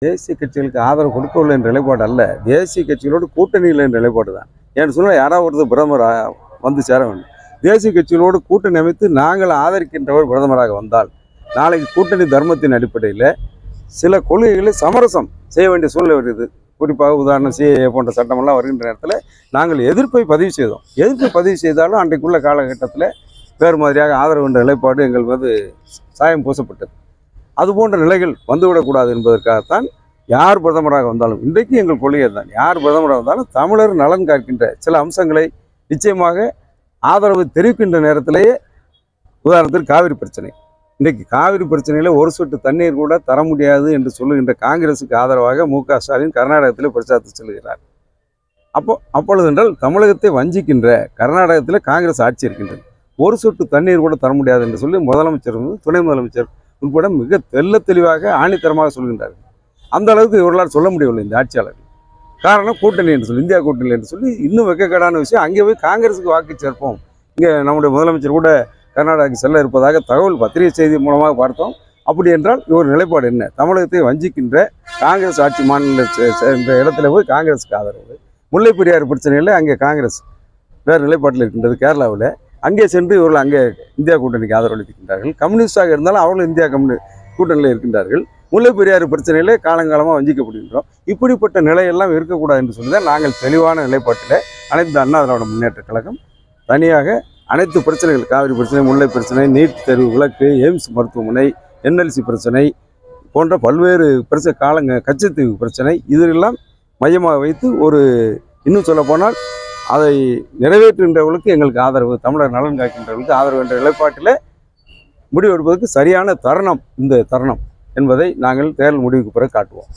தேசிய கட்சிகளுக்கு ஆதரவு கொடுக்கவில்லை என்ற நிலைப்பாடு அல்ல, தேசிய கட்சிகளோடு கூட்டணியில் என்ற நிலைப்பாடு தான். ஏன்னு சொன்னால் யாராவது ஒருத்தர் பிரதமராக வந்து சேர வேண்டும். தேசிய கட்சிகளோடு கூட்டணி அமைத்து நாங்கள் ஆதரிக்கின்றவர் பிரதமராக வந்தால் நாளைக்கு கூட்டணி தர்மத்தின் அடிப்படையில் சில கொள்கைகளை சமரசம் செய்ய வேண்டிய சூழ்நிலை வருது. குறிப்பாக உதாரணம் சிஏஏ போன்ற சட்டமெல்லாம் வருகின்ற நேரத்தில் நாங்கள் எதிர்ப்பை பதிவு செய்தோம். எதிர்ப்பை பதிவு செய்தாலும் அன்றைக்குள்ள காலகட்டத்தில் வேறு மாதிரியாக ஆதரவு என்ற நிலைப்பாடு எங்கள் மீது சாயம் பூசப்பட்டது. அதுபோன்ற நிலைகள் வந்துவிடக்கூடாது என்பதற்காகத்தான் யார் பிரதமராக வந்தாலும் இன்றைக்கு எங்கள் கொள்கை தான், யார் பிரதமராக வந்தாலும் தமிழர் நலன் காக்கின்ற சில அம்சங்களை நிச்சயமாக ஆதரவு தெரிவிக்கின்ற நேரத்திலேயே, உதாரணத்திற்கு காவிரி பிரச்சனை, இன்றைக்கு காவிரி பிரச்சனையில் ஒரு சொட்டு தண்ணீர் கூட தர முடியாது என்று சொல்லுகின்ற காங்கிரஸுக்கு ஆதரவாக மு.க. ஸ்டாலின் கர்நாடகத்தில் பிரச்சாரத்தை செல்கிறார். அப்பொழுது என்றால் தமிழகத்தை வஞ்சிக்கின்ற கர்நாடகத்தில் காங்கிரஸ் ஆட்சி இருக்கின்றது. ஒரு சொட்டு தண்ணீர் கூட தர முடியாது என்று சொல்லி முதலமைச்சர் துணை முதலமைச்சர் உட்பட மிக தெளிவாக ஆணித்தரமாக சொல்கின்றார்கள். அந்த அளவுக்கு இவர்களால் சொல்ல முடியவில்லை இந்த ஆட்சியாளர்கள். காரணம் கூட்டணி என்று சொல்லி, இந்தியா கூட்டணி என்று சொல்லி. இன்னும் வெக்கக்கேடான விஷயம், அங்கே போய் காங்கிரஸுக்கு வாக்கு சேர்ப்போம், இங்கே நம்முடைய முதலமைச்சர் கூட கர்நாடகாவுக்கு செல்ல இருப்பதாக தகவல் பத்திரிகை செய்தி மூலமாக பார்த்தோம். அப்படி என்றால் இவர் நிலைப்பாடு என்ன? தமிழகத்தை வஞ்சிக்கின்ற காங்கிரஸ் ஆட்சி மாநில என்ற இடத்துல போய் காங்கிரஸுக்கு ஆதரவு. முல்லை பெரியாறு பிரச்சனையில் அங்கே காங்கிரஸ் வேறு நிலைப்பாட்டில் இருக்கின்றது. கேரளாவில் அங்கே சென்று இவர்கள் அங்கே இந்தியா கூட்டணிக்கு ஆதரவு அளிக்கின்றார்கள். கம்யூனிஸ்டாக இருந்தாலும் அவர்களும் இந்தியா கூட்டணியில் இருக்கின்றார்கள். முல்லை பெரியாறு பிரச்சனையிலே காலங்காலமாக வஞ்சிக்கப்படுகின்றோம். இப்படிப்பட்ட நிலையெல்லாம் இருக்கக்கூடாது என்று சொல்லி தான் நாங்கள் தெளிவான நிலைப்பாட்டில் அனைத்து அண்ணா திராவிட முன்னேற்ற கழகம் தனியாக அனைத்து பிரச்சனைகள், காவிரி பிரச்சனை, முல்லை பிரச்சனை, நீட் தேர்வு விலக்கு, எய்ம்ஸ் மருத்துவமனை, என்எல்சி பிரச்சனை போன்ற பல்வேறு பிரச்சனை, கச்சத்தீவு பிரச்சனை, இதெல்லாம் மையமாக வைத்து இன்னும் சொல்லப்போனால் அதை நிறைவேற்றுகின்றவர்களுக்கு எங்களுக்கு ஆதரவு, தமிழர் நலன் காக்கின்றவர்களுக்கு ஆதரவு என்ற நிலைப்பாட்டில் முடிவெடுப்பதற்கு சரியான தருணம் இந்த தருணம் என்பதை நாங்கள் தேர்தல் முடிவுக்கு பிறகு காட்டுவோம்.